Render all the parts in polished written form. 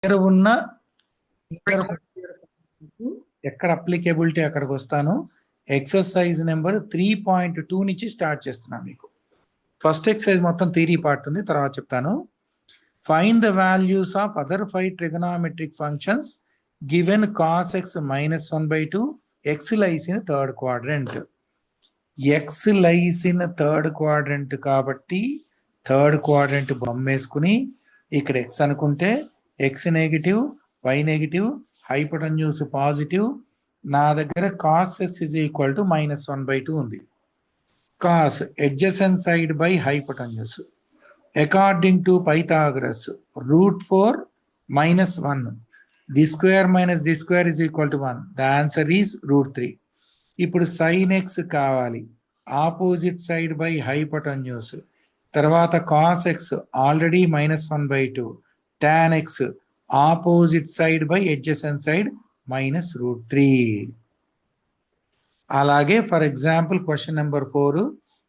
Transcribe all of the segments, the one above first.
ఉన్న ఎక్కడ అప్లికేబిలిటీ అక్కడికి వస్తాను. ఎక్సర్సైజ్ నెంబర్ 3.2 నుంచి స్టార్ట్ చేస్తున్నాను. మీకు ఫస్ట్ ఎక్సర్సైజ్ మొత్తం థియరీ పార్ట్ ఉంది, తర్వాత చెప్తాను. Find the values of other 5 trigonometric functions given cos x -1/2 x lies in third quadrant. x lies in third quadrant కాబట్టి థర్డ్ క్వాడ్రంట్ బొమ్మ వేసుకుని ఇక్కడ x అనుకుంటే x negative, y negative, hypotenuse positive. నా దగ్గర cos x is equal to -1/2 ఉంది. cos adjacent side by hypotenuse according to Pythagoras √4 - 1. This square minus this square is equal to 1. The answer is √3. ఇప్పుడు sin x కావాలి, opposite side by hypotenuse. తర్వాత cos x already -1/2, tan x opposite side by adjacent side -√3. అలాగే for example question number 4,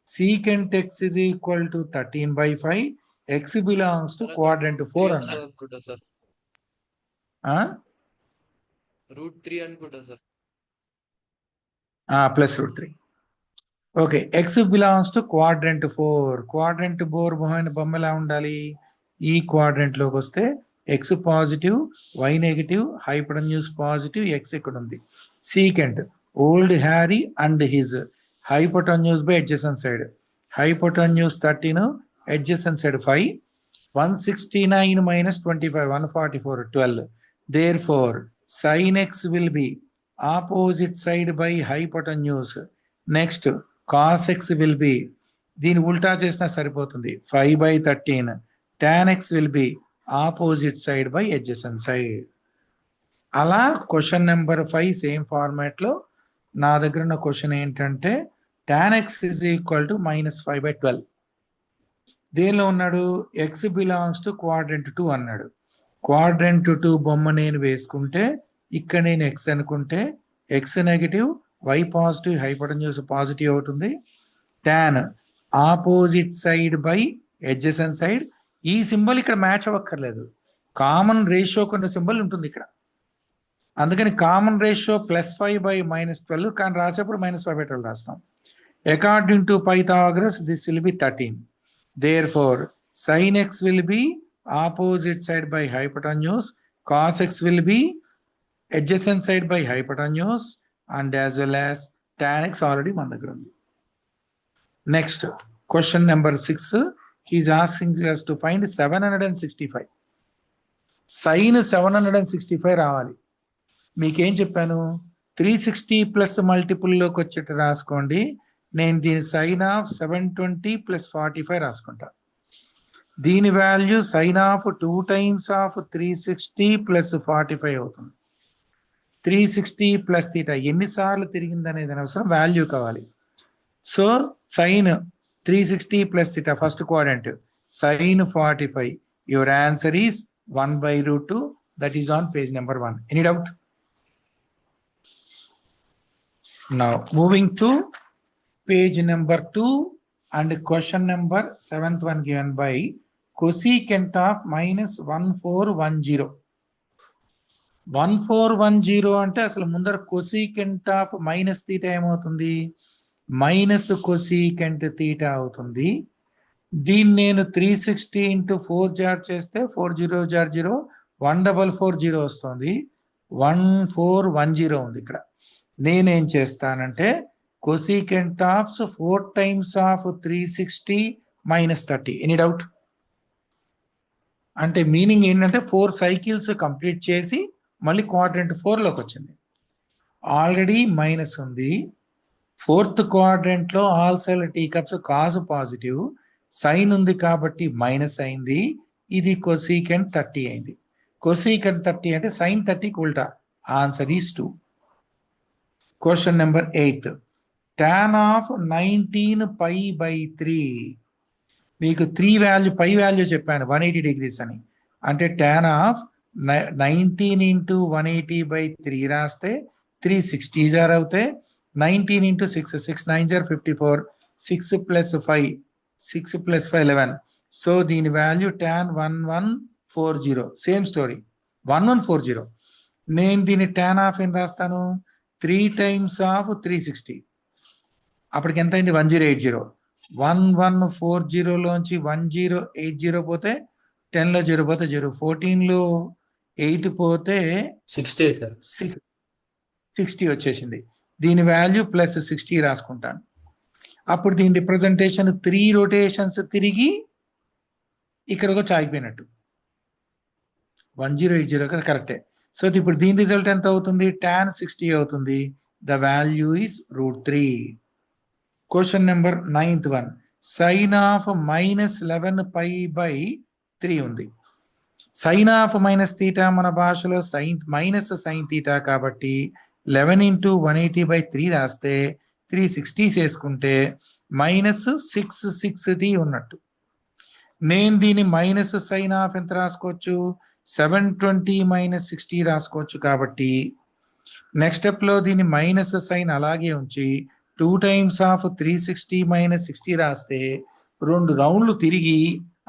secant x is equal to 13/5, x belongs to quadrant 4 అన్నాడు. √3 అనుకుంటా sir. Plus √3. Okay, x belongs to quadrant 4. Quadrant 4 బొమ్మ ఎలా ఉండాలి? ఈ quadrant లోకి వస్తే x positive, y negative, hypotenuse positive, x ఇక్కడ ఉంది. Secant old Harry and his hypotenuse by adjacent side. Hypotenuse 13, adjacent side 5. 169 minus 25, 144, 12. Therefore, sin x will be opposite side by hypotenuse. Next, cos x will be, దీని ఉల్టా చేసినా సరిపోతుంది, 5/13. tan x will be opposite side by adjacent side. అలా question number 5 same format లో నా దగ్గర ఉన్న question ఏంటంటే tan x is equal to -5/12. దేనిలో ఉన్నాడు? x బిలాంగ్స్ టు క్వాడ్రంట్ 2 అన్నాడు. క్వాడ్రంట్ 2 బొమ్మ నేను వేసుకుంటే ఇక్కడ నేను x అనుకుంటే x negative, y positive, hypotenuse positive అవుతుంది. tan opposite side by adjacent side. ఈ సింబల్ ఇక్కడ మ్యాచ్ అవ్వక్కర్లేదు, కామన్ రేషియో కొన్ని సింబల్ ఉంటుంది ఇక్కడ, అందుకని కామన్ రేషియో +5/- 12, కానీ రాసేప్పుడు -5/12 రాస్తాం. According to Pythagoras, this will be 13. Therefore, sin x will be opposite side by hypotenuse, cos x will be adjacent side by hypotenuse, and as well as tan x already మన దగ్గర ఉంది. Next, question number 6. He is asking us to find 765. Sin 765 రావాలి. మీకేం చెప్పాను? 360 plus మల్టిపుల్లోకి వచ్చేట రాసుకోండి. నేను దీని sin of 720 + 45 రాసుకుంటా. దీని value sin of 2 times of 360 + 45 అవుతుంది. 360 + θ ఎన్నిసార్లు తిరిగింది అనేది అవసరం, వాల్యూ కావాలి. So sin 360 + θ first quadrant sin 45. Your answer is 1/√2. That is on page number 1. Any doubt? Now moving to page number 2 and question number 7th one given by cosecant of -1410. 1410 అంటే అసలు ముందర cosecant of -θ ఏమవుతుంది? Minus cosecant θ అవుతుంది. దీన్ని నేను 360 × 4 jar చేస్తే 40 jar 0, 1440 వస్తుంది. 1410 ఉంది ఇక్కడ. నేనేం చేస్తానంటే cosecant of 4 times of 360 - 30. Any doubt? అంటే మీనింగ్ ఏంటంటే 4 సైకిల్స్ కంప్లీట్ చేసి మళ్ళీ క్వాడ్రంట్ 4లోకి వచ్చింది. ఆల్రెడీ మైనస్ ఉంది. 4th క్వాడ్రంట్ లో all side tea cups cos positive, sine ఉంది కాబట్టి మైనస్ అయింది. ఇది cosecant 30 అయింది. cosecant 30 అంటే sin 30కి ఉల్టా. Answer is 2. Question number 8. Tan of 19π/3. మీకు 3 వాల్యూ పై వాల్యూ చెప్పాను 180 degrees అని. అంటే tan ఆఫ్ 19 × 180/3 రాస్తే 360 జార్ అవుతాయి. 19 × 6, 6 9 జార్ 54, 6 + 5, 6 + 5 11. సో దీని వాల్యూ tan 1140. Same story. 1140. నేను దీన్ని tan ఆఫ్ ఏం రాస్తాను, 3 times ఆఫ్ 360. అప్పటికి ఎంత అయింది, 1080. 1140లోంచి 1080 పోతే 10లో 0 పోతే 0, 14లో 8 పోతే 60 సార్. 60 వచ్చేసింది. దీని వాల్యూ ప్లస్ 60 రాసుకుంటాను. అప్పుడు దీని రిప్రజెంటేషన్ 3 రొటేషన్స్ తిరిగి ఇక్కడికి వచ్చి ఆగిపోయినట్టు. 1080 కరెక్టే. సో ఇప్పుడు దీని రిజల్ట్ ఎంత అవుతుంది, tan 60 అవుతుంది. The value is √3. Question number 9th one, sine of -11π/3 ఉంది. సైన్ ఆఫ్ మైనస్ తీటా మన భాషలో మైనస్ సైన్ తీటా కాబట్టి 11 × 180/3 రాస్తే 360 చేసుకుంటే -660 ఉన్నట్టు. నేను దీని మైనస్ సైన్ ఆఫ్ ఎంత రాసుకోవచ్చు, 720 - 60 రాసుకోవచ్చు. కాబట్టి నెక్స్ట్ స్టెప్ లో దీని మైనస్ సైన్ అలాగే ఉంచి 2 times ఆఫ్ 360 - 60 రాస్తే 2 రౌండ్లు తిరిగి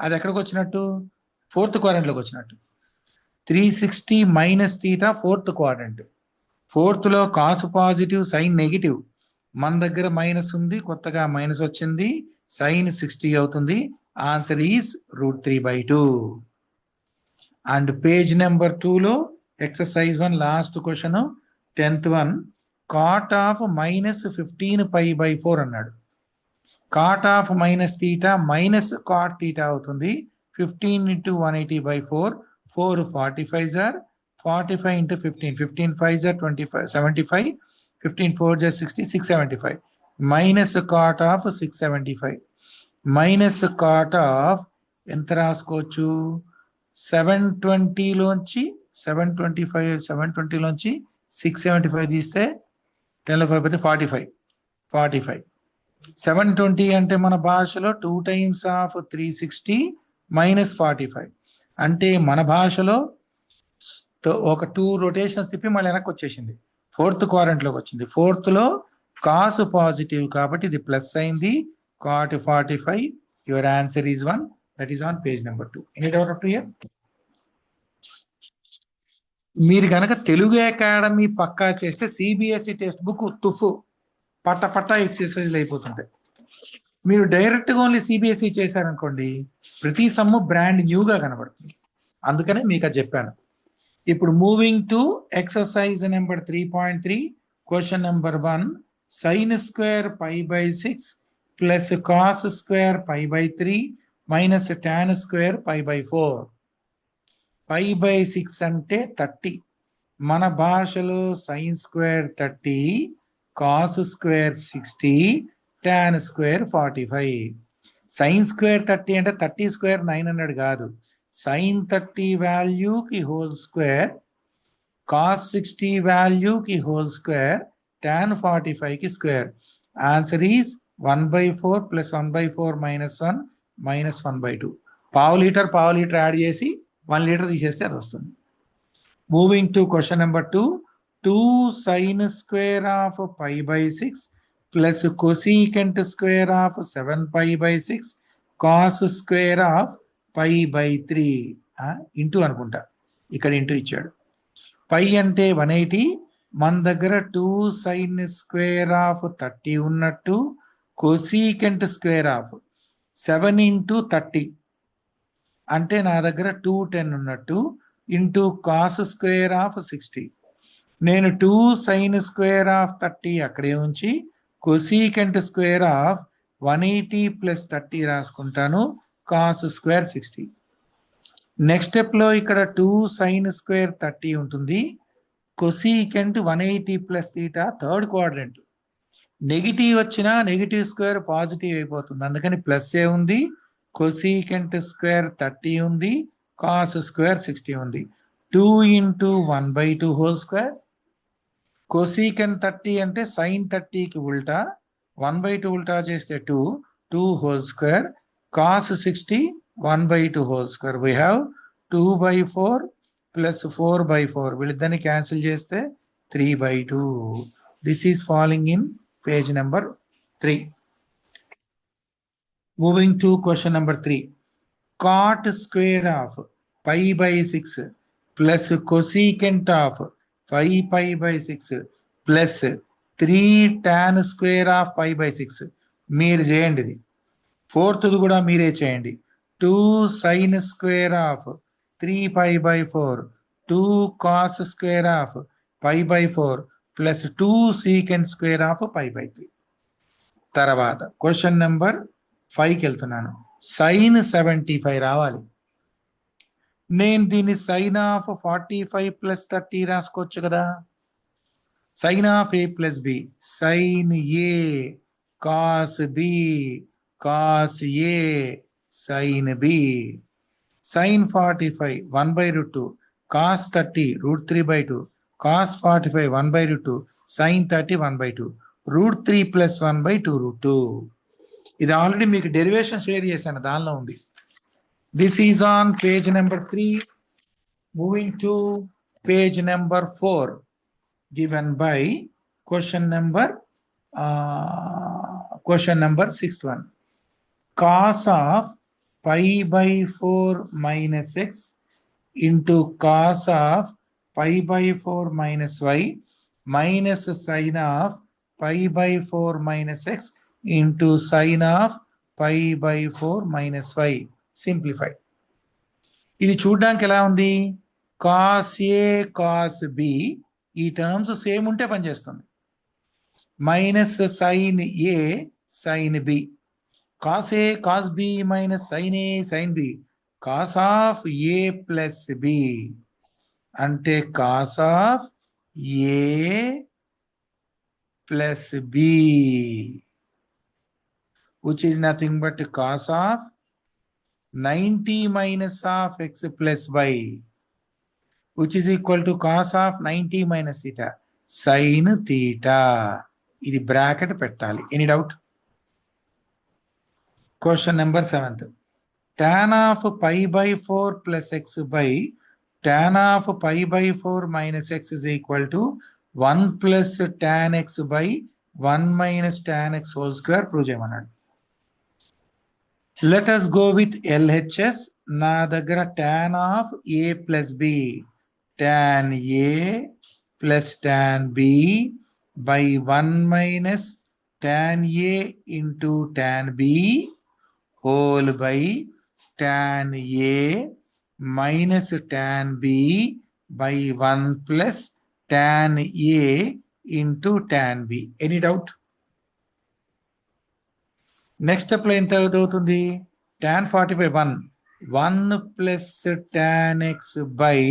అది ఎక్కడికి వచ్చినట్టు, 4th క్వాడ్రంట్లోకి వచ్చినట్టు. 360 minus theta 4th quadrant. 4th లో కాస్ పాజిటివ్ సైన్ నెగిటివ్, మన దగ్గర మైనస్ ఉంది, కొత్తగా మైనస్ వచ్చింది, సైన్ 60 అవుతుంది. Answer is √3/2. And page number 2లో exercise 1 last question 10th one, cot of -15π/4 అన్నాడు. Cot of minus theta minus cot theta అవుతుంది. 15 × 180/4, 4 45s are 45 × 15, 15 5s are 25, 75, 15 4s are 60, 675. Minus cot of 675 minus cot of ఎంత రాసుకోవచ్చు, 720లోంచి 720లోంచి 675 తీస్తే 10లో 5 పోతే 45. 720 అంటే మన భాషలో 2 times ఆఫ్ 360 - 45. అంటే మన భాషలో ఒక 2 రొటేషన్స్ తిప్పి మళ్ళీ వెనక్కి వచ్చేసింది, 4th క్వాడ్రంట్లోకి వచ్చింది. 4th లో కాస్ పాజిటివ్ కాబట్టి ఇది ప్లస్ అయింది, cot 45. Your answer is 1. That is on page number 2. Any doubt up to hear? మీరు కనుక తెలుగు అకాడమీ పక్కా చేస్తే సిబిఎస్ఈ టెక్స్ట్ బుక్ తుఫు పట్ట ఎక్సర్సైజ్లు అయిపోతుంటాయి. మీరు డైరెక్ట్గా ఓన్లీ సిబిఎస్ఈ చేశారనుకోండి, ప్రతి సమ్ము బ్రాండ్ న్యూగా కనబడుతుంది. అందుకనే మీకు అది చెప్పాను. ఇప్పుడు moving to exercise number 3.3, question number 1, sin² π/6 plus cos² π/3 minus tan² π/4. π/6 అంటే 30. మన భాషలో sin² 30, cos² 60, tan² 45. sin² 30 అంటే 30² 900 కాదు, sin 30 వాల్యూకి హోల్ స్క్వేర్, cos 60 వాల్యూకి హోల్ స్క్వేర్, tan 45కి స్క్వేర్. Answer is 1/4 + 1/4 - 1 - 1/2. పావు లీటర్ యాడ్ చేసి 1 లీటర్ తీసేస్తే అది వస్తుంది. Moving to question number 2, 2 sin² of π/6 plus cosecant² of 7π/6 cos² of π/3 into అనుకుంటా, ఇక్కడ ఇంటూ ఇచ్చాడు. పై అంటే 180, మన దగ్గర 2 sin² ఆఫ్ 30 ఉన్నట్టు, cosecant² ఆఫ్ 7 × 30 అంటే నా దగ్గర 210 ఉన్నట్టు, ఇంటూ cos² ఆఫ్ 60. నేను 2 sin² ఆఫ్ 30 అక్కడే ఉంచి cosecant² ఆఫ్ 180 + 30 రాసుకుంటాను, cos² 60. నెక్స్ట్ స్టెప్ లో ఇక్కడ 2 sin² 30 ఉంటుంది, cosecant 180 + θ, 3rd క్వాడ్రంట్. నెగిటివ్ వచ్చినా నెగిటివ్ స్క్వేర్ పాజిటివ్ అయిపోతుంది, అందుకని ప్లస్ ఏ ఉంది, cosecant² 30 ఉంది, cos² 60 ఉంది. 2 × 1/2 హోల్ స్క్వేర్. cosecant 30 అంటే sin 30కి ఉల్టా, 1/2 ఉల్టా చేస్తే 2 whole square, cos 60 1/2 whole square. We have 2/4 + 4/4, వీళ్ళిద్దరిని క్యాన్సిల్ చేస్తే 3/2. This is following in page number 3. Moving to question number 3, cot² of π/6 plus cosecant of 5 pi by 6 plus 3 tan square of pi by 6. మీరు చేయండి ఇది. Fourth కూడా మీరే చేయండి. 2 sin square of 3 pi by 4 2 cos square of pi by 4 plus 2 secant square of pi by 3. తర్వాత question number 5కి వెళ్తున్నాను. sin 75 రావాలి. నేను దీన్ని sin of 45 plus 30 రాసుకోవచ్చు కదా. sin of a plus b sin a cos b cos a sin b sin 45 1 by root 2 cos 30 root 3 by 2 cos 45 1 by root 2 sin 30 1 by 2 root 3 plus 1 by 2 root 2. ఇది already మీకు derivation share చేశాను, దానిలో ఉంది. This is on page number 3. Moving to page number 4, given by question number 6th one. Cos of pi by 4 minus x into cos of pi by 4 minus y minus sin of pi by 4 minus x into sin of pi by 4 minus y. Simplify. ఇది చూడడానికి ఎలా ఉంది? Cos A cos B, ఈ terms same ఉంటే పనిచేస్తుంది. Minus sine A sine B, cos A cos B minus sine A sine B, cos of A plus B అంటే cos of A plus B, which is nothing but cos of 90 minus of x plus y, which is equal to cos of 90 minus theta sin theta. ఇది bracket పెట్టాలి. Any doubt? Question number 7th. tan of pi by 4 plus x by tan of pi by 4 minus x is equal to 1 plus tan x by 1 minus tan x whole square prove చేయమన్నాడు. Let us go with LHS. నా దగ్గర tan of a plus b, tan a plus tan b by 1 minus tan a into tan b whole by tan a minus tan b by 1 plus tan a into tan b. Any doubt? Next step లో ఎంత అవుతుంది? tan 45 1 plus tan x by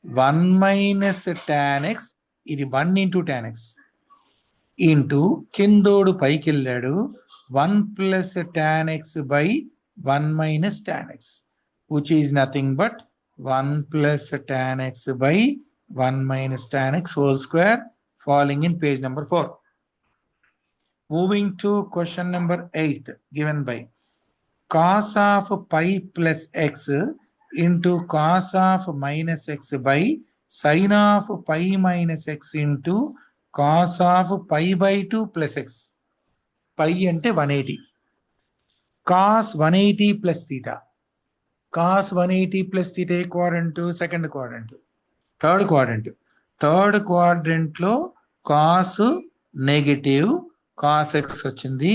1 minus tan x, ఇది 1 into tan x into కిందోడు పైకి వెళ్ళాడు 1 plus tan x by 1 minus tan x, which is nothing but 1 plus tan x by 1 minus tan x whole square, falling in page number 4. Moving to question number 8, given by cos of pi plus x into cos of minus x by sin of pi minus x into cos of pi by 2 plus x. Pi ante 180. Cos 180 plus theta. Cos 180 plus theta A quadrant? Second quadrant. Third quadrant. Third quadrant లో cos negative cos x వచ్చింది,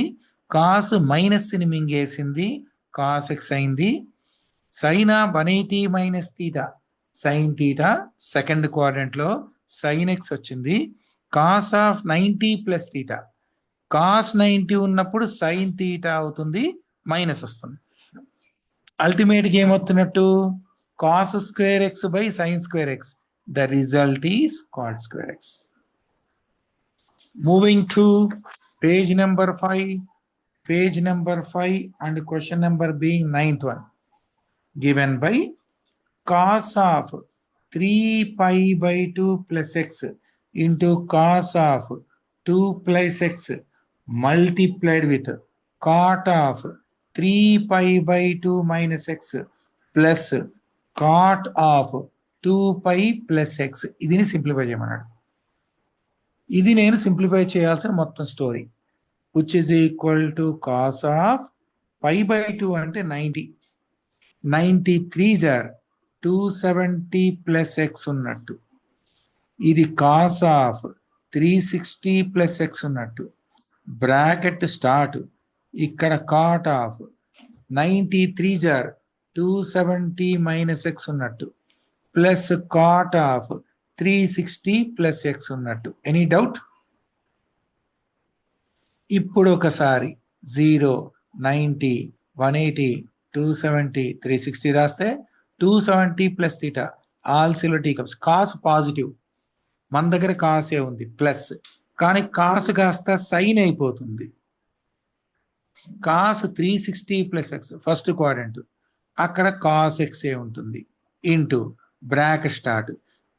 cos minus ని మింగేసింది, cos x అయింది. sin of 180 minus theta sin theta, second quadrant లో sin x వచ్చింది. cos of 90 plus theta, cos 90 ఉన్నప్పుడు sin theta అవుతుంది, minus వస్తుంది. Ultimate గా ఏమవుతున్నట్టు? cos square x by sin square x. The result is cot square x. Moving to page number 5. Page number 5 and question number being 9th one. Given by cos of 3 pi by 2 plus x into cos of 2 plus x multiplied with cot of 3 pi by 2 minus x plus cot of 2 pi plus x. ఇదిని simplify చేయమన్నాడు. ఇది నేను simplify చేయాల్సిన మొత్తం story, which is equal to cos of pi by 2 అంటే 90. 93s are 270 plus x ఉన్నట్టు, ఇది cos of 360 plus x ఉన్నట్టు, bracket start, ఇక్కడ కాట్ ఆఫ్ 93 జార్ 270 మైనస్ ఎక్స్ ఉన్నట్టు, plus cot of 360 plus x ఉన్నట్టు. Any doubt? ఇప్పుడు ఒకసారి 0, 90, 180, 270, 360 రాస్తే 270 plus theta all silver tea cups. Cos positive, మన దగ్గర కాసే ఉంది ప్లస్, కానీ కాస్ కాస్త సైన్ అయిపోతుంది. Cos 360 plus x first quadrant, అక్కడ కాస్ ఎక్స్ ఏ ఉంటుంది ఇంటూ బ్రాకెట్ స్టార్ట్.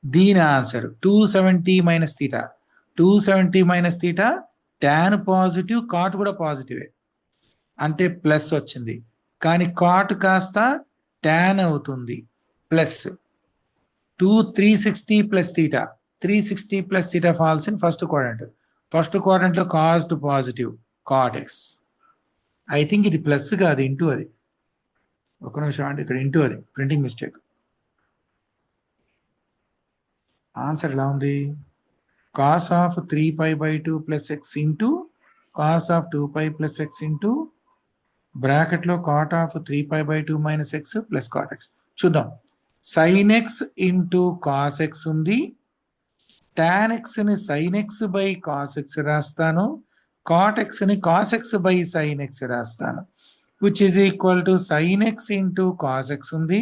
దీని answer 270 minus theta. 270 minus theta tan positive, cot కూడా పాజిటివే, అంటే ప్లస్ వచ్చింది. కానీ కాట్ కాస్త టాన్ అవుతుంది plus. 360 plus theta, 360 plus theta falls in first quadrant. First quadrant లో cos too positive cot x. I think ఇది ప్లస్ కాదు, ఇంటూ అది. ఒక నిమిషం అంటే ఇక్కడ ఇంటూ అది ప్రింటింగ్ మిస్టేక్. ఆన్సర్ ఎలా ఉంది? Cos of 3π/2 plus x into cos of 2π plus x into bracket లో cot of 3π/2 minus x plus cot x. చూద్దాం. Sine x into cos x ఉంది, టాన్ ఎక్స్ ని sine x by cos x రాస్తాను, cot x ని cos x by sine x రాస్తాను, which is equal to sine x into cos x ఉంది,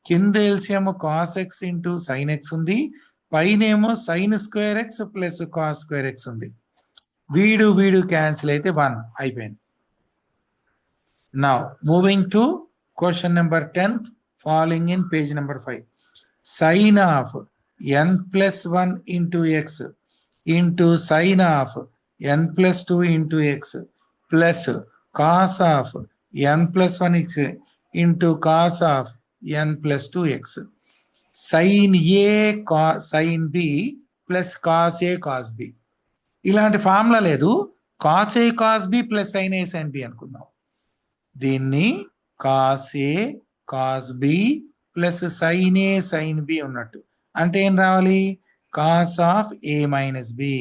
కింద LCM cos x into sine x ఉంది, పైనేమో sign square x plus cos square x ఉంది. వీడు వీడు cancel అయితే 1 అయిపోయింది. Now moving to question number 10th following in page number 5. Sine of n+1 into x into sine of n+2 into x plus cos of n+1 x into cos of n+2 x. Sine A sine B plus cos A cos B. ఇలాంటి formula లేదు, cos A cos B plus sine A sine B అనుకుందాం. దీన్ని cos A cos B plus sine A sine B ఉన్నట్టు. అంటే ఏం రావాలి? Cos of A minus B.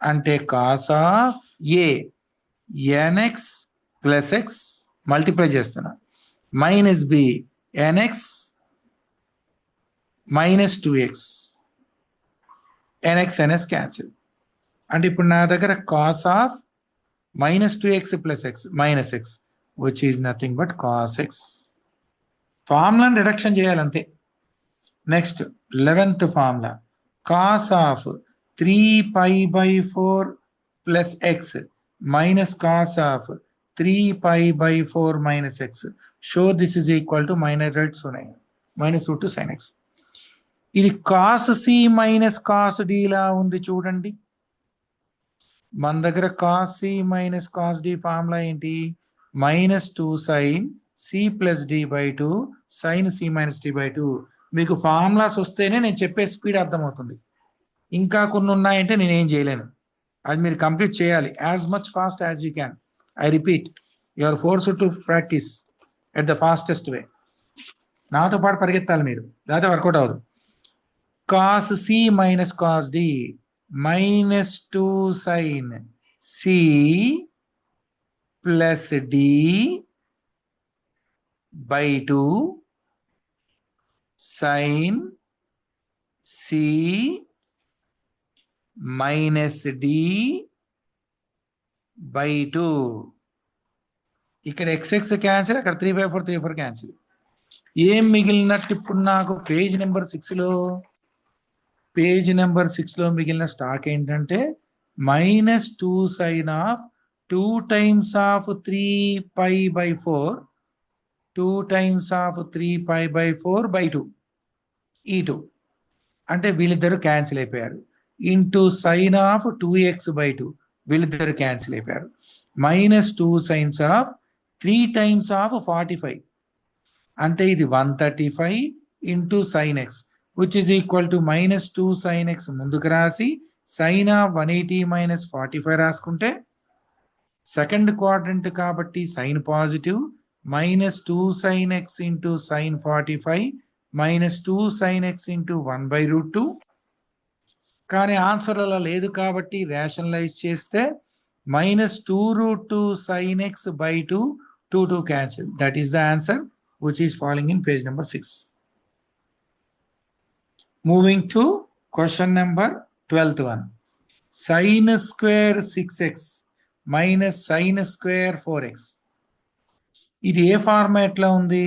అంటే cos of A n x plus x multiply చేస్తున్నా, minus B n x minus 2x, nx ns cancel. అంటే ఇప్పుడు నా దగ్గర cos of -2x plus x minus x which is nothing but cos x. ఫార్ములాని reduction చేయాలంతే. Next 11th formula, cos of 3π/4 plus x minus cos of 3π/4 minus x. Show this is equal to minus root sine x. ఇది cos C minus cos D లా ఉంది చూడండి. మన దగ్గర cos C minus cos D formula ఏంటి? -2 sine C plus D by 2 sine C minus D by 2. మీకు formulas వస్తేనే నేను చెప్పే స్పీడ్ అర్థమవుతుంది. ఇంకా కొన్ని ఉన్నాయంటే నేనేం చేయలేను. అది మీరు కంప్లీట్ చేయాలి as much fast as you can. I repeat, you are forced to practice at the fastest way. నాతో పాటు పరిగెత్తాలి మీరు, లేకపోతే వర్కౌట్ అవ్వదు. Cos C minus cos D -2 sine C plus D by 2 sine C minus D by 2. ఇక్కడ xx cancel, అక్కడ 3/4 3/4 cancel. ఏం మిగిలినట్టు ఇప్పుడు నాకు పేజ్ నెంబర్ 6లో? పేజ్ నెంబర్ 6లో మిగిలిన స్టాక్ ఏంటంటే -2 sine of 2 times of 3π/4 2 times of 3π/4 by 2 ఈ 2 అంటే వీళ్ళిద్దరు క్యాన్సిల్ అయిపోయారు. ఇంటూ సైన్ ఆఫ్ 2x/2 వీళ్ళిద్దరు క్యాన్సిల్ అయిపోయారు. -2 సైన్స్ ఆఫ్ 3 టైమ్స్ ఆఫ్ 45 అంటే ఇది 135 into sine x which is equal to -2 sine x ముందుకు రాసి సైన్ ఆఫ్ 180 మైనస్ 45 రాసుకుంటే సెకండ్ క్వాడ్రంట్ కాబట్టి sine positive, -2 sine x into sine 45 minus 2 sin x into 1/√2. కానీ answer అలా లేదు కాబట్టి రేషనలైజ్ చేస్తే minus 2√2 sin x by 2, 2 cancel. That is the answer which is falling in page number 6. Moving to question number 12th one. Sin square 6x minus sin square 4x. ఇది ఏ format లో ఉంది?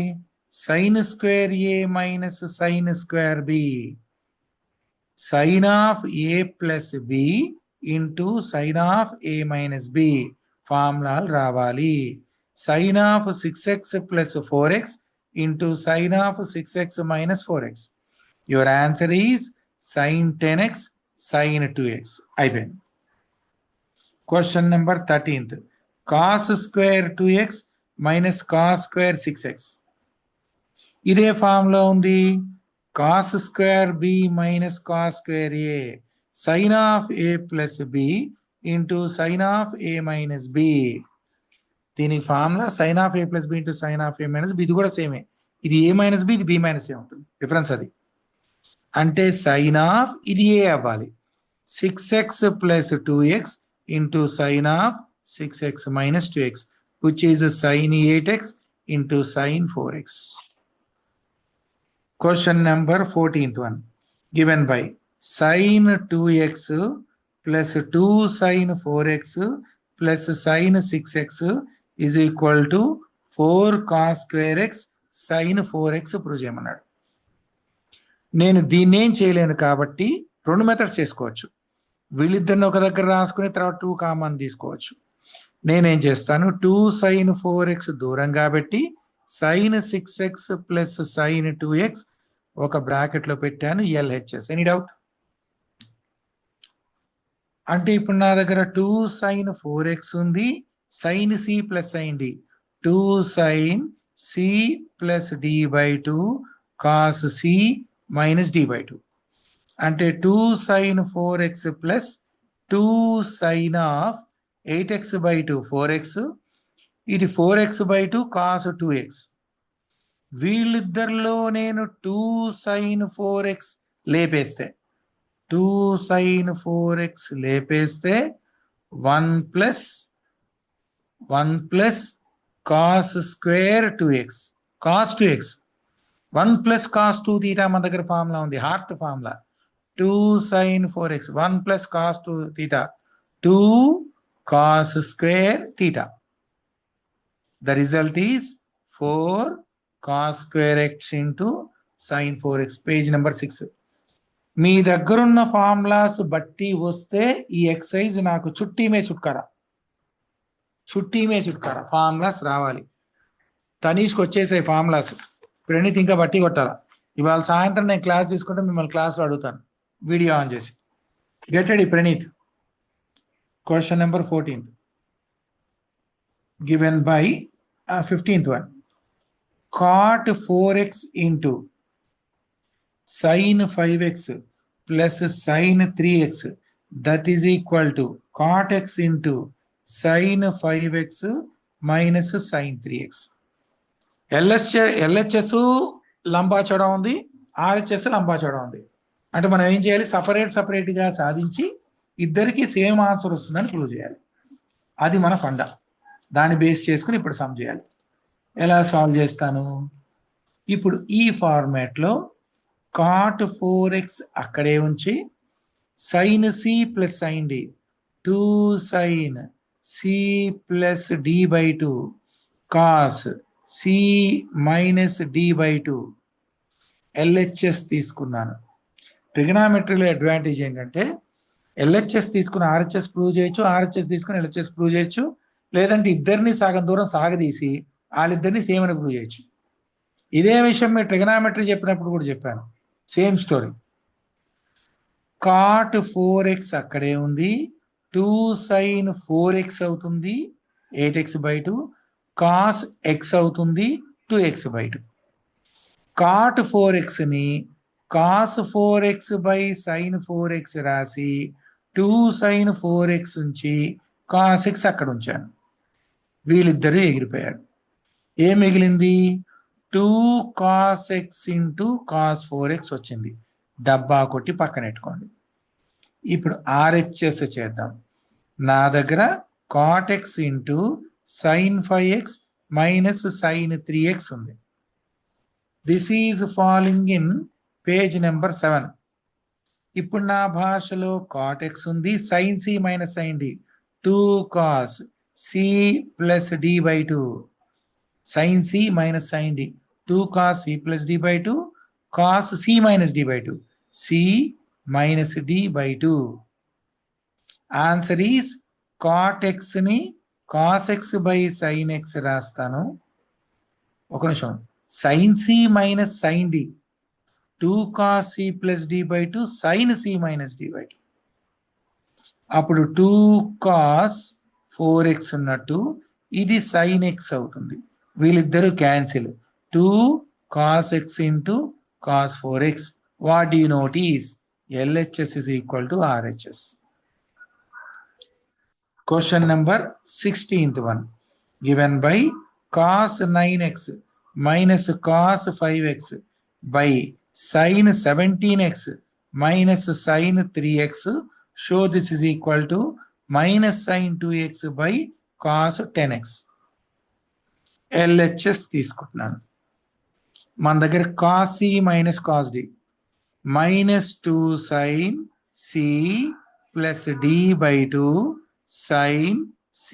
sin square a minus sin square b. sin of a plus b into sin of a minus b ఫార్ములాలు రావాలి. sin of 6x plus 4x into sin of 6x minus 4x. Your answer is sin 10x sin 2x. అయిపోయింది. Question number 13th. cos square 2x minus cos square 6x. ఇదే formula ఉంది. cos square b minus cos square a sin of a plus b into sin of a minus b. దీనికి formula sin of a plus b into sin of a minus b. ఇది కూడా సేమే. ఇది a minus b, ఇది b minus a ఉంటుంది. Difference అది. అంటే sin of ఇది a అవ్వాలి. 6x plus 2x into sin of 6x minus 2x, which is sin 8x into sin 4x. Question number 14th one. Given by sin 2x plus 2 sin 4x plus sin 6x is equal to 4 cos square x sin 4x prove చేయమన్నాడు. నేను దీన్ని ఏం చేయలేను కాబట్టి రెండు methods చేసుకోవచ్చు. వీళ్ళిద్దరిని ఒక దగ్గర రాసుకుని తర్వాత 2 కామన్ తీసుకోవచ్చు. నేనేం చేస్తాను, 2 sin 4x దూరంగా పెట్టి sin 6x plus sin 2x ఒక బ్రాకెట్ లో పెట్టాను, LHS. Any doubt? అంటే ఇప్పుడు నా దగ్గర 2 sin 4x ఉంది, sin c plus sin d. 2 sin c plus d by 2 cos c minus d by 2. అంటే 2 sin 4x plus 2 sin of 8x by 2 4x. ఇది 4x by 2 cos 2x. వీళ్ళిద్దరిలో నేను 2 sin 4x లేపేస్తే 2 sin 4x లేపేస్తే 1 plus cos square 2x cos 2x 1 plus cos 2 theta మన దగ్గర formula ఉంది, heart formula. 2 sin 4x 1 plus cos 2 theta 2 cos square theta. The result is 4 cos square x into sin 4x. Page number 6. మీ దగ్గరున్న formulas బట్టి వస్తే ఈ excise నాకు చుట్టీమే చుట్కారా formulas రావాలి. తనీష్కి వచ్చేసాయి ఫార్ములాస్. ప్రణీత్ ఇంకా బట్టి కొట్టాలా. ఇవాళ సాయంత్రం నేను క్లాస్ తీసుకుంటే మిమ్మల్ని క్లాస్లో అడుగుతాను వీడియో ఆన్ చేసి. Get ready Praneeth. Question number 14 given by 15th one. cot 4x into sin 5x plus sin 3x that is equal to cot x into sin 5x minus sin 3x. LHS లంబాచడం ఉంది, RHS లంబాచడం ఉంది. అంటే మనం ఏం చేయాలి, సపరేట్గా సాధించి ఇద్దరికి సేమ్ ఆన్సర్ వస్తుందని ప్రూవ్ చేయాలి. అది మన ఫండా. దాన్ని బేస్ చేసుకుని ఇప్పుడు సమ్ చేయాలి. ఎలా సాల్వ్ చేస్తాను? ఇప్పుడు ఈ ఫార్మాట్లో cot 4x అక్కడే ఉంచి sin c plus sin d 2 sin c plus d by 2 cos c minus d by 2 LHS తీసుకున్నాను. ట్రిగనామెట్రీలో అడ్వాంటేజ్ ఏంటంటే LHS తీసుకుని RHS ప్రూవ్ చేయొచ్చు, RHS తీసుకుని LHS ప్రూవ్ చేయొచ్చు, లేదంటే ఇద్దరిని సగం దూరం సాగదీసి వాళ్ళిద్దరిని సేమ్ అని ప్రూవ్ చేయొచ్చు. ఇదే విషయం మీరు ట్రిగనామెట్రీ చెప్పినప్పుడు కూడా చెప్పాను, సేమ్ స్టోరీ. cot 4x అక్కడే ఉంది, 2 sin 4x అవుతుంది 8x by 2, cos x అవుతుంది 2x by 2. cot 4x ని cos 4x by sin 4x రాసి 2 sin 4x ఉంచి cos x అక్కడ ఉంచాను. వీళ్ళిద్దరూ ఎగిరిపోయారు. ఏం మిగిలింది? 2 cos x into cos 4x వచ్చింది. డబ్బా కొట్టి పక్కన పెట్టుకోండి. ఇప్పుడు RHS చేద్దాం. నా దగ్గర cot x into sin 5x minus sin 3x ఉంది. This is following in page number 7. ఇప్పుడు నా భాషలో cot x ఉంది, sin c minus sin d, 2 cos c plus d by 2, sin c minus sin d, 2 cos c plus d by 2, cos c minus d by 2, c minus d by 2. Answer is cot x ని cos x by sin x రాస్తాను. ఒక నిమిషం, sin c minus sin d, 2 cos c plus d by 2, sin c minus d by 2. అప్పుడు 2 cos 4x ఉన్నట్టు ఇది sin x అవుతుంది. వీళ్ళిద్దరూ cancel. 2 cos x into cos 4x. What do you notice? LHS is equal to RHS. Question number 16th one. Given by cos 9x minus cos 5x by sin 17x minus sin 3x, show this is equal to minus sin 2x by cos 10x. LHS తీసుకుంటున్నాను. మన దగ్గర cos c minus cos d minus 2 sin c plus d by 2 sin c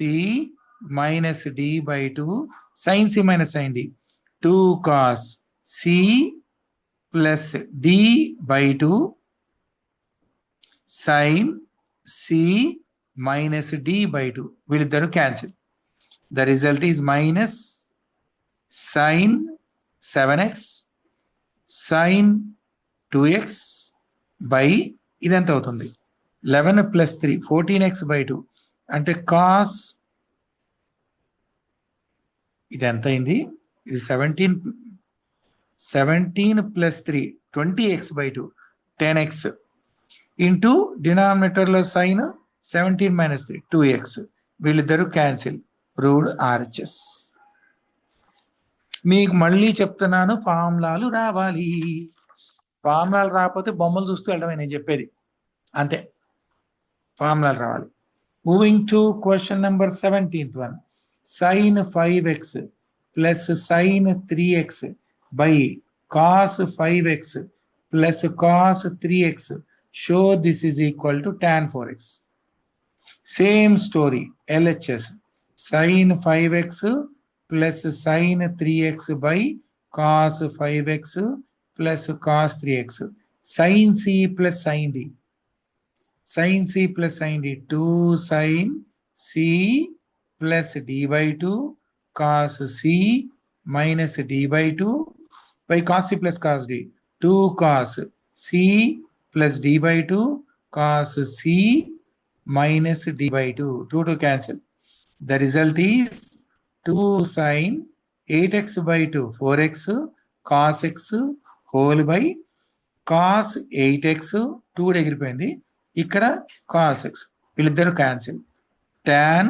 minus d by 2 sin c minus sin d, 2 cos c plus d by 2 sin c minus d by 2. వీళ్ళిద్దరు cancel. The result is minus sin 7x sin 2x by ఇదెంత అవుతుంది? 11 plus 3 14x by 2 అంటే cos ఇది ఎంత అయింది? ఇది 17 plus 3 20x by 2 10x into డినామినేటర్లో sine 17 minus 3 2x. వీళ్ళిద్దరూ క్యాన్సిల్. Proved RHS. మీకు మళ్ళీ చెప్తున్నాను, ఫార్ములాలు రావాలి. ఫార్ములాలు రాకపోతే బొమ్మలు చూస్తూ వెళ్ళడమే నేను చెప్పేది, అంతే. ఫార్ములాలు రావాలి. Moving to question number 17th one. sin 5x plus sin 3x by cos 5x plus cos 3x, show this is equal to tan 4x. Same story. LHS sin 5x plus sin 3x by cos 5x plus cos 3x, sin c plus sin d, sin c plus sin d, 2 sin c plus d by 2 cos c minus d by 2 by cos c plus cos d, 2 cos c plus d by 2 cos c minus d by 2. 2 to cancel. The result is 2 sin 8x by 2 4x cos x whole by cos 8x 2 ఎగిరిపోయింది, ఇక్కడ cos x. వీళ్ళిద్దరు cancel. tan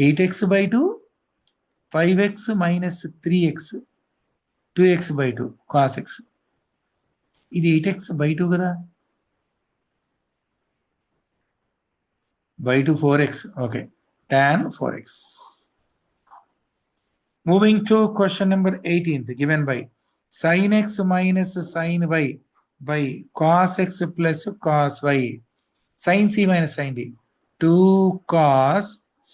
8x by 2 5x minus 3x 2x by 2 cos x. ఇది 8x by 2 కదా, by 2 4x. Okay, tan 4x. Moving to question number 18th. Given by sin x minus sin y by cos x plus cos y, sin c minus sin d, 2 cos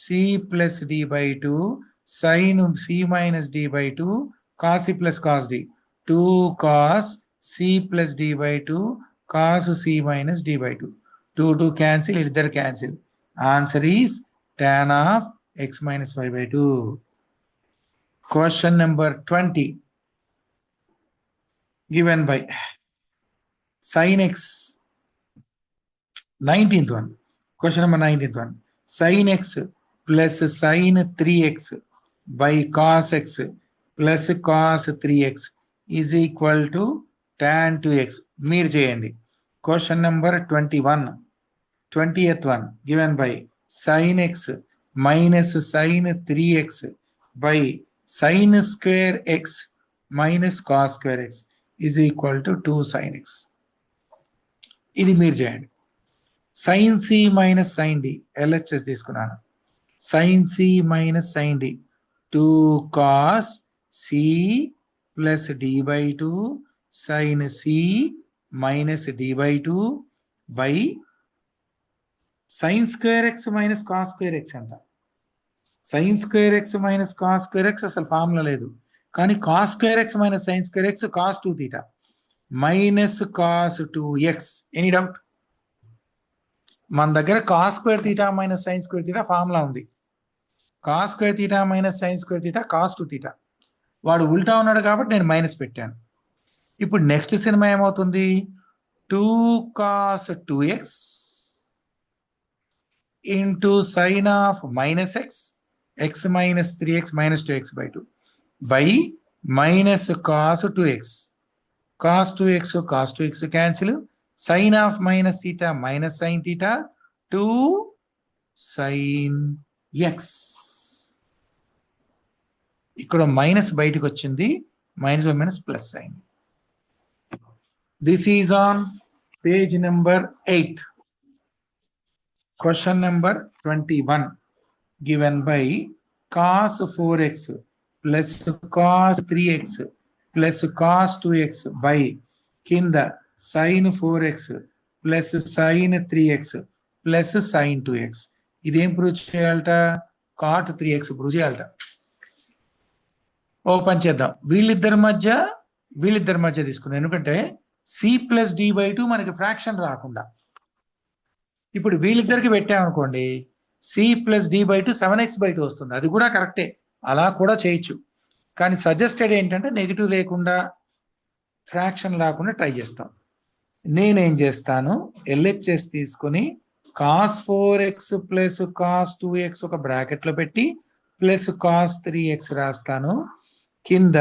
c plus d by 2 sin c minus d by 2 cos c plus cos d, 2 cos c plus d by 2 cos c minus d by 2. 2 cancel, iddar cancel. Answer is tan of x minus y by 2. Question number 20. Given by sin x, 19th one. Question number 19th one. Sin x plus sin 3x by cos x plus cos 3x is equal to tan 2x. Meer cheyandi. Question number 21. 20th one. Given by sin x minus sin 3x by sin square x minus cos square x is equal to 2 sin x. ఇది మీరు చేయండి. sin c minus sin d LHS తీసుకున్నాను. sin c minus sin d 2 cos c plus d by 2 sin c minus d by 2 by sin square x minus cos square x అంట. sin square x minus cos square x అసలు formula లేదు, కానీ cos square x minus sin square x cos 2 theta minus cos 2x. Any doubt? మన దగ్గర cos square theta minus sin square theta formula ఉంది. cos square theta minus sin square theta cos 2 theta. వాడు ఉల్టా ఉన్నాడు కాబట్టి నేను minus పెట్టాను. ఇప్పుడు నెక్స్ట్ సినిమా ఏమవుతుంది? 2 cos 2x into sin of minus x x minus 3x minus 2x by 2 by minus cos 2x. cos 2x cos 2x cancel. sin of minus theta minus sin theta 2 sin x. ఇక్కడ minus బయటకు వచ్చింది, minus by minus plus అయింది. This is on page number 8. Question number 21 given by cos 4x plus cos 3x plus cos 2x by కింద sin 4x plus sin 3x plus sin 2x. ఇదేం prove చేయాలట? cot 3x prove చేయాలట. Open చేద్దాం. వీళ్ళిద్దరి మధ్య తీసుకున్నాం, ఎందుకంటే c plus d by 2 మనకి ఫ్రాక్షన్ రాకుండా. ఇప్పుడు వీళ్ళిద్దరికి పెట్టామనుకోండి, c plus d by 2 7x by 2 వస్తుంది. అది కూడా కరెక్టే, అలా కూడా చేయొచ్చు. కానీ సజెస్టెడ్ ఏంటంటే నెగిటివ్ లేకుండా, ఫ్రాక్షన్ రాకుండా ట్రై చేస్తాం. నేనేం చేస్తాను, LHS తీసుకొని cos 4x plus cos 2x ఒక బ్రాకెట్లో పెట్టి ప్లస్ cos 3x రాస్తాను. కింద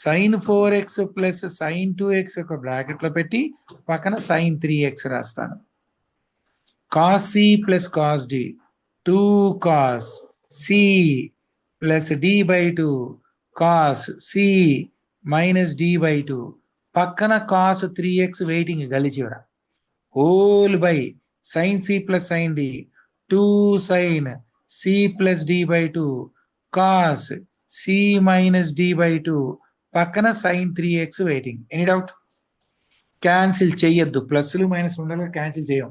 sin 4x plus sin 2x ఒక బ్రాకెట్లో పెట్టి పక్కన sin 3x రాస్తాను. cos c plus cos d 2 cos c plus d by 2 cos c minus d by 2 పక్కన cos 3x వెయిటింగ్ గలిచివర whole by sin c plus sin d 2 sin c plus d by 2 cos c minus d by 2 పక్కన sin 3x waiting. Any doubt? Cancel చెయ్యొద్దు, ప్లస్లు minus ఉండాలి, cancel చేయం.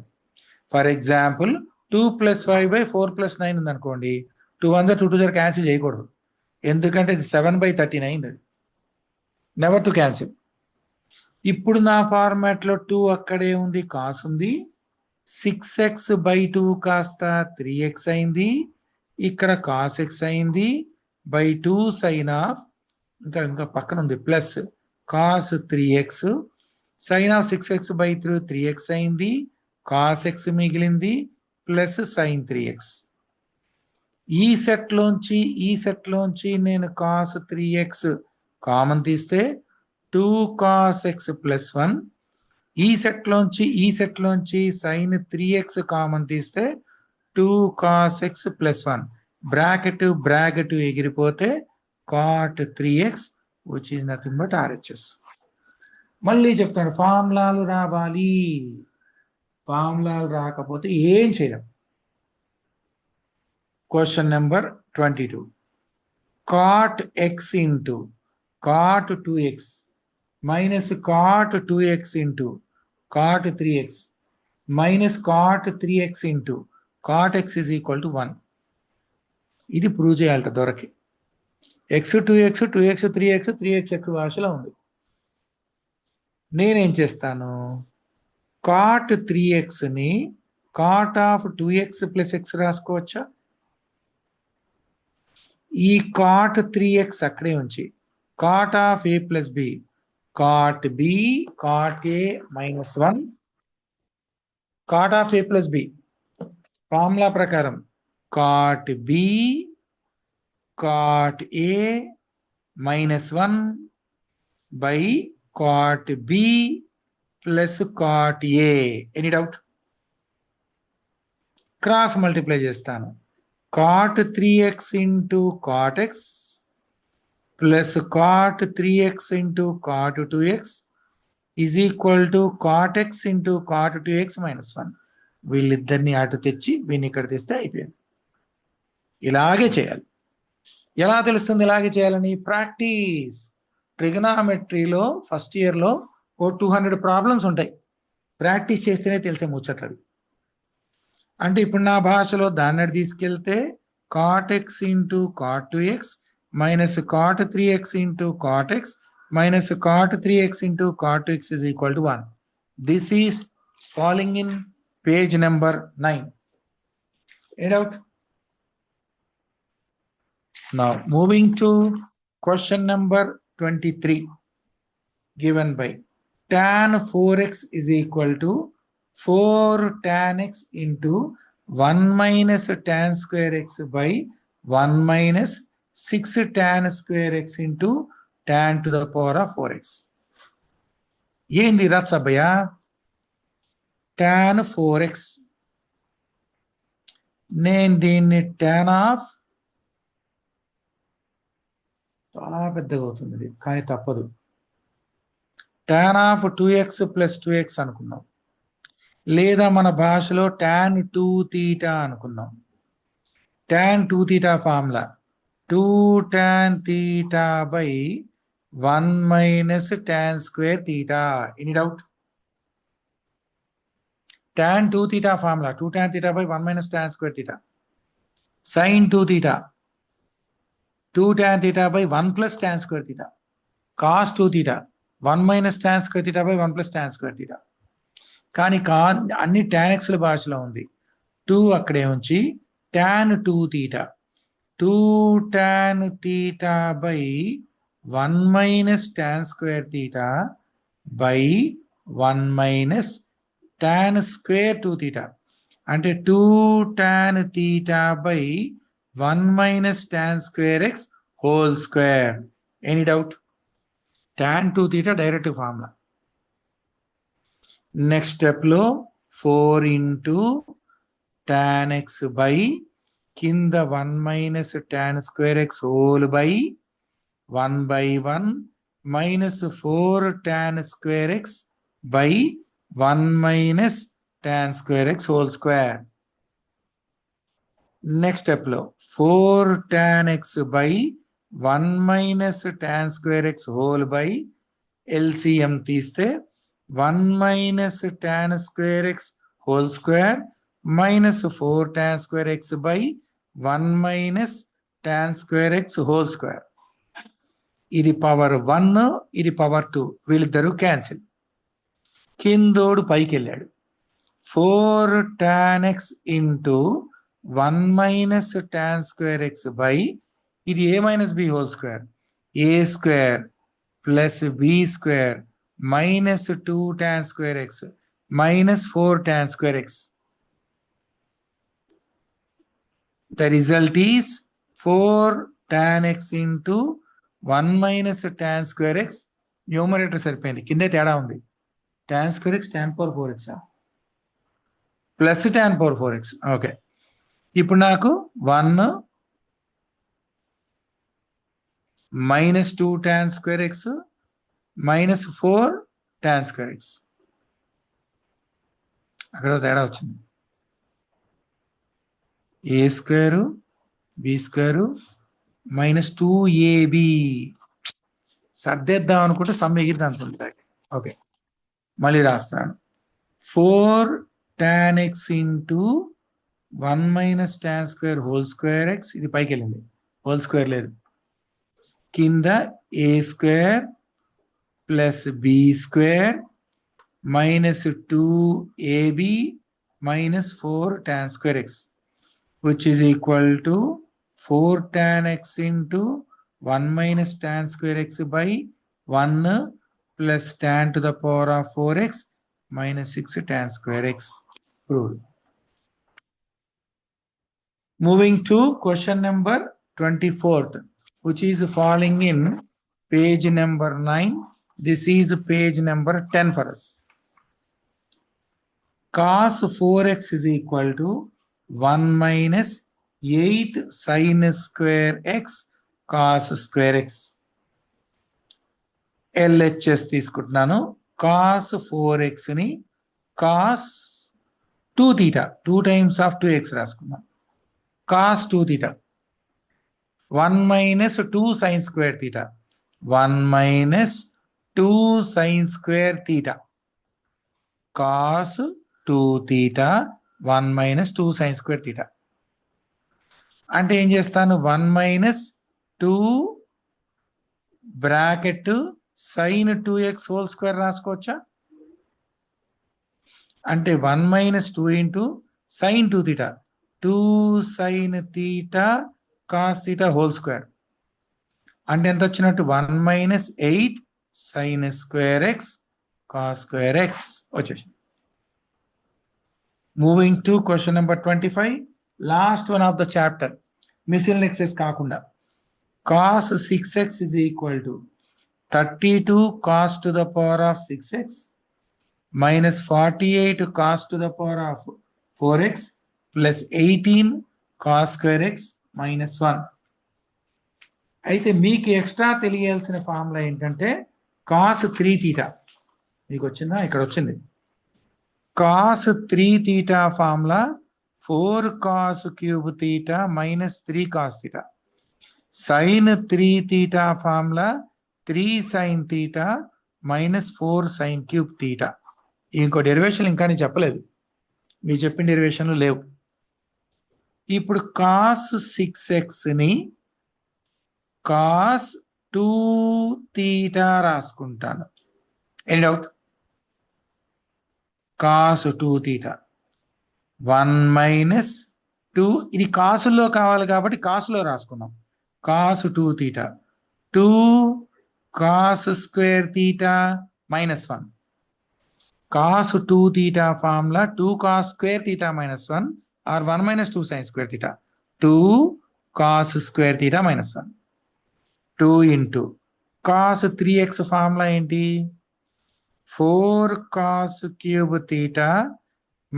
For example 2 plus 5 by 4 plus 9 ఉంది అనుకోండి, 2 1 2 2 cancel చేయకూడదు, ఎందుకంటే ఇది 7 by 39. అది నెవర్ టు క్యాన్సిల్. ఇప్పుడు నా ఫార్మాట్ లో 2 అక్కడే ఉంది, కాస్ ఉంది, 6x by 2 కాస్త 3x అయింది, ఇక్కడ cos x అయింది by 2 sin ఆఫ్ ఇంకా పక్కన ఉంది plus cos 3x sin of 6x by 3x అయింది, cos x మిగిలింది ప్లస్ sin 3x. ఈ సెట్ లోంచి నేను cos 3x కామన్ తీస్తే 2 cos x ప్లస్ 1. ఈ సెట్ లోంచి sin 3x కామన్ తీస్తే 2 cos x ప్లస్ 1. బ్రాకెట్ ఎగిరిపోతే cot 3x which is nothing but RHS. మళ్ళీ చెప్తాను, ఫార్ములాలు రావాలి, ఫార్ములాలు రాకపోతే ఏం చేయలేం. Question number 22. cot x into cot 2x minus cot 2x into cot 3x minus cot 3x into cot x is equal to 1. ఇది prove చేయాలట దొరకి. x 2x 2x 3x 3x x భాషలో ఉంది. నేనేం చేస్తాను, cot 3x ని cot of 2x plus x రాసుకోవచ్చా? ఈ cot 3x అక్కడే ఉంచి cot of a plus b cot b cot a minus 1 cot of a plus b formula ప్రకారం cot b cot a minus 1 by cot b plus cot a. Any doubt? Cross multiply చేస్తాను. cot 3x into cot x plus cot 3x into cot 2x is equal to cot x into cot 2x minus 1. వీళ్ళిద్దరిని అటు తెచ్చి వీళ్ళని ఇక్కడ తెస్తే అయిపోయింది. ఇలాగే చేయాలి. ఎలా తెలుస్తుంది ఇలాగే చేయాలని? ప్రాక్టీస్. ట్రిగనామెట్రీలో ఫస్ట్ ఇయర్లో ఓ 200 ప్రాబ్లమ్స్ ఉంటాయి. ప్రాక్టీస్ చేస్తేనే తెలిసే ముచ్చట్లవి. అంటే ఇప్పుడు నా భాషలో దాన్ని తీసుకెళ్తే cot x into cot 2x minus cot 3x into cot x minus cot 3x into cot 2x is equal to 1. This is falling in page number 9. Any doubt? Now moving to question number 23, given by tan 4x is equal to 4 tan x into 1 minus tan square x by 1 minus 6 tan square x into tan to the power of 4x. ఏంది రచ్చబ్బయ్య? tan 4x, నేను దీన్ని tan of, చాలా పెద్దగా అవుతుంది కానీ తప్పదు, tan of 2x plus 2x అనుకున్నాం, లేదా మన భాషలో tan 2 theta అనుకున్నాం. tan 2 theta formula 2 tan theta by 1 minus tan square theta. Any doubt? tan 2 theta formula 2 tan theta by 1 minus tan square theta. Sin 2 theta 2 tan theta by 1 plus tan square theta. Cos 2 theta 1 minus tan square theta by 1 plus tan square theta. కానీ అన్ని tan x ల భాషలో ఉంది. 2 అక్కడే ఉంచి tan 2 theta 2 tan theta by 1 minus tan square theta by 1 minus tan square 2 theta. అంటే 2 tan theta by 1 minus tan square x whole square. Any doubt? tan 2 theta direct formula. Next step లో 4 into tan x by కింద 1 minus tan square x whole by 1 by 1 minus 4 tan square x by 1 minus tan square x whole square. Next step లో 4 tan x by 1 minus tan square x whole by LCM తీస్తే 1 minus tan square x whole square minus 4 tan square x by 1 minus tan square x whole square. ఇది power 1, ఇది power 2, వీళ్ళిద్దరూ cancel. కిందోడు పైకి వెళ్ళాడు. 4 tan x into 1 minus tan square x by ఇది a minus b whole square, a square plus b square minus 2 tan square x minus 4 tan square x. The result is 4 tan x into 1 minus tan square x. Numerator సరిపోయింది, కిందే తేడా ఉంది. tan square x tan power 4x plus tan power 4x. Okay, ఇప్పుడు నాకు 1 minus 2 tan square x minus 4 tan square x. అక్కడ తేడా వచ్చింది. a square b square minus 2ab. సర్దేద్దాం అనుకుంటే సమ్ ఎగిరిది అనుకుంటా. ఓకే, మళ్ళీ రాస్తాను. 4 tan x into 1 minus tan square whole square x, ఇది పైకి వెళ్ళింది, హోల్ స్క్వేర్ లేదు. కింద a square plus b square minus 2ab minus 4 tan square x, which is equal to 4 tan x into 1 minus tan square x by 1 plus tan to the power of 4x minus 6 tan square x. Proved. Moving to question number 24th, which is falling in page number 9. This is page number 10 for us. Cos 4x is equal to 1 minus 8 sin square x cos square x. LHS తీసుకుంటున్నాను. cos 4x ని cos 2 theta 2 times of 2x రాసుకున్నాం. cos 2 theta 1 minus 2 sin square theta 1 minus 2 sin square theta cos 2 theta 1 minus 2 sin square theta అంటే ఏం చేస్తాను 1 minus 2 bracket sin 2x whole square రాసుకోవచ్చా అంటే 1 minus 2 into sin 2 theta 2 sin theta cos theta whole square అంటే ఎంత వచ్చినట్టు 1 minus 8 sin square x cos square x వచ్చేసి. Moving to question number 25, last one of the chapter, miscellaneous కాకుండా. cos 6x is equal to 32 cos to the power of 6x minus 48 cos to the power of 4x plus 18 cos square x minus 1. అయితే మీకు extra తెలియాల్సిన formula ఏంటంటే cos 3 theta. మీకు వచ్చిందా? ఇక్కడ వచ్చింది. cos 3 theta formula 4 cos cube theta minus 3 cos theta. sin 3 theta formula 3 sin theta minus 4 sin cube theta. ఇంకో derivation ఇంకా నేను చెప్పలేదు, మీరు చెప్పిన డెరివేషన్లు లేవు. ఇప్పుడు cos 6x ని cos 2 theta రాసుకుంటాను. Any doubt? cos 2 theta 1 minus 2, ఇది కాసుల్లో కావాలి కాబట్టి కాసులో రాసుకున్నాం. cos 2 theta 2 cos square theta minus 1. cos 2 theta formula 2 cos square theta minus 1 or 1 minus 2 sin square theta 2 cos square theta minus 1. 2 into cos 3x formula ఏంటి 4 cos cube theta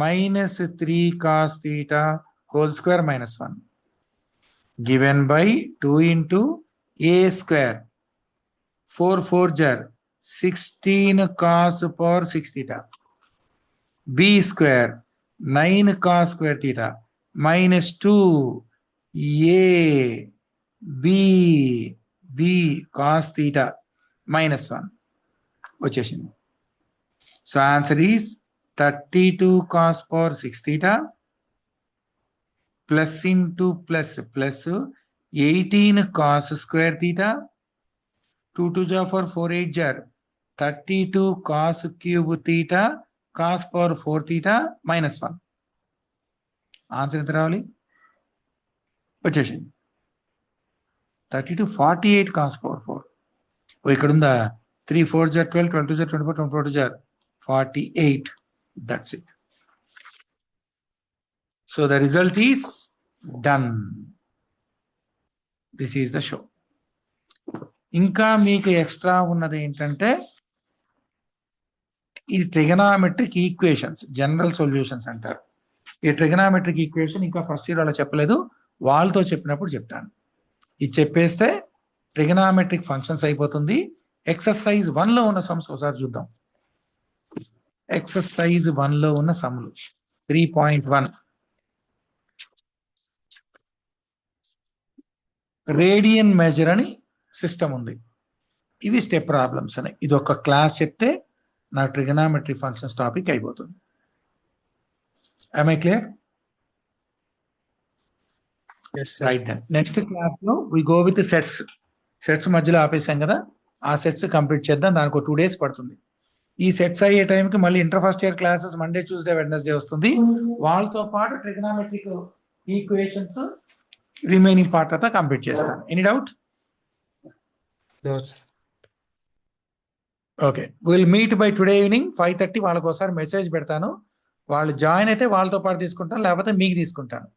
minus 3 cos theta whole square minus 1 given by 2 into a square 4 4 jar 16 cos power 6 theta b square 9 cos square theta minus 2 a b cos theta minus 1 వచ్చేసింది. So answer is 32 cos power 6 theta plus into plus 18 cos square theta 2 2 jar 4 4 8 jar 32 cos cube theta cos power 4 theta minus 1. Answer ఎంత రావాలి? వచ్చేసింది 32 48 cos power 4. ఇక్కడ ఉందా 3 4 jar 12 12 jar 24 24 jar 48. That's it. So the result is done. This is the show. ఇంకా మీకు extra ఉన్నది ఏంటంటే ఇది ట్రిగనామెట్రిక్ ఈక్వేషన్స్, జనరల్ సొల్యూషన్స్ అంటారు. ఈ ట్రిగనామెట్రిక్ ఈక్వేషన్ ఇంకా ఫస్ట్ ఇయర్ అలా చెప్పలేదు, వాళ్ళతో చెప్పినప్పుడు చెప్తాను. ఇది చెప్పేస్తే ట్రిగనామెట్రిక్ ఫంక్షన్స్ అయిపోతుంది. ఎక్సర్సైజ్ 1లో ఉన్న సమ్స్ ఒకసారి చూద్దాం. ఎక్సర్సైజ్ 1లో ఉన్న సమ్లు 3.1 రేడియన్ మెజర్ అని సిస్టమ్ ఉంది. ఇవి స్టెప్ ప్రాబ్లమ్స్ అని. ఇది ఒక క్లాస్ చెప్తే నా ట్రిగనామెట్రిక్ ఫంక్షన్స్ టాపిక్ అయిపోతుంది. Am I clear? Yes, sir. Right then next class లో we go with sets. Sets మధ్యలో ఆపేసాం కదా, ఆ సెట్స్ కంప్లీట్ చేద్దాం. దానికి ఒక 2 days పడుతుంది. ఈ సెట్స్ అయ్యే టైంకి మళ్ళీ inter first year classes Monday Tuesday Wednesday వస్తుంది. వాళ్ళతో పాటు ట్రిగనామెట్రిక్ ఈక్వేషన్స్ రిమైనింగ్ పార్ట్ అంతా కంప్లీట్ చేస్తాను. Any doubt? No, sir. Okay, will meet by today evening 5:30. వాళ్ళకోసారి మెసేజ్ పెడతాను. వాళ్ళు జాయిన్ అయితే వాళ్ళతో పాటు తీసుకుంటాను, లేకపోతే మీకు తీసుకుంటాను.